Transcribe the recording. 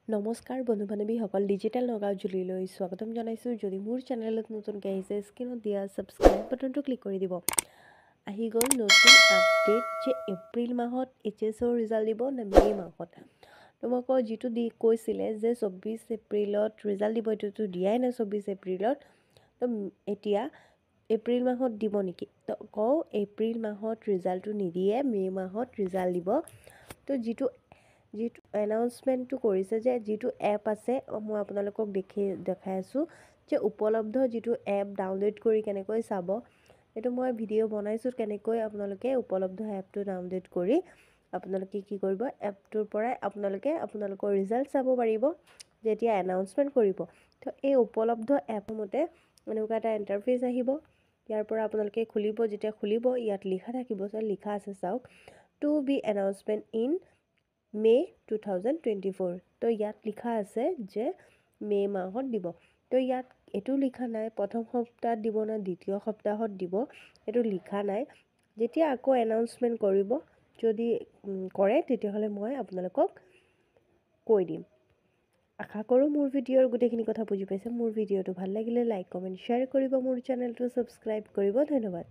নমস্কাৰ বন্ধু বান্ধৱীসকল, ডিজিটেল নগাঁও জুলিলৈ স্বাগতম জনাইছোঁ। যদি মোৰ চেনেলত নতুনকৈ আহিছে, স্ক্ৰীনত দিয়া ছাবস্ক্ৰাইব বাটনটো ক্লিক কৰি দিব। আহি গ'ল নতুন আপডেট যে এপ্ৰিল মাহত এইচএছৰ ৰিজাল্ট দিব নে মে' মাহত। তোমালোকৰ যিটো কৈছিলে যে 24 এপ্ৰিলত ৰিজাল্ট দিব, এইটোতো দিয়াই নাই 24 এপ্ৰিলত। তো এতিয়া এপ্ৰিল মাহত দিব নেকি? তো কওঁ এপ্ৰিল মাহত ৰিজাল্টটো নিদিয়ে, মে' মাহত ৰিজাল্ট দিব। তো যিটো এনাউন্সমেণ্টটো কৰিছে যে যিটো এপ আছে, মই আপোনালোকক দেখাই আছোঁ যে উপলব্ধ যিটো এপ ডাউনলোড কৰি কেনেকৈ চাব। এইটো মই ভিডিঅ' বনাইছোঁ কেনেকৈ আপোনালোকে উপলব্ধ এপটো ডাউনলোড কৰি আপোনালোকে কি কৰিব, এপটোৰ পৰাই আপোনালোকৰ ৰিজাল্ট চাব পাৰিব যেতিয়া এনাউন্সমেণ্ট কৰিব। তো এই উপলব্ধ এপ মতে এনেকুৱা এটা ইণ্টাৰফেচ আহিব। ইয়াৰ পৰা আপোনালোকে যেতিয়া খুলিব ইয়াত লিখা থাকিব, লিখা আছে চাওক, two B announcement in May' 2024। তো ইয়াত লিখা আছে যে মে' মাহত দিব। তো ইয়াত এইটো লিখা নাই প্ৰথম সপ্তাহত দিব না দ্বিতীয় সপ্তাহত দিব, এইটো লিখা নাই। যেতিয়া আকৌ এনাউন্সমেণ্ট কৰিব, যদি কৰে তেতিয়াহ'লে মই আপোনালোকক কৈ দিম। আশা কৰোঁ মোৰ ভিডিঅ'ৰ গোটেইখিনি কথা বুজি পাইছে। মোৰ ভিডিঅ'টো ভাল লাগিলে লাইক কমেণ্ট শ্বেয়াৰ কৰিব, মোৰ চেনেলটো ছাবস্ক্ৰাইব কৰিব। ধন্যবাদ।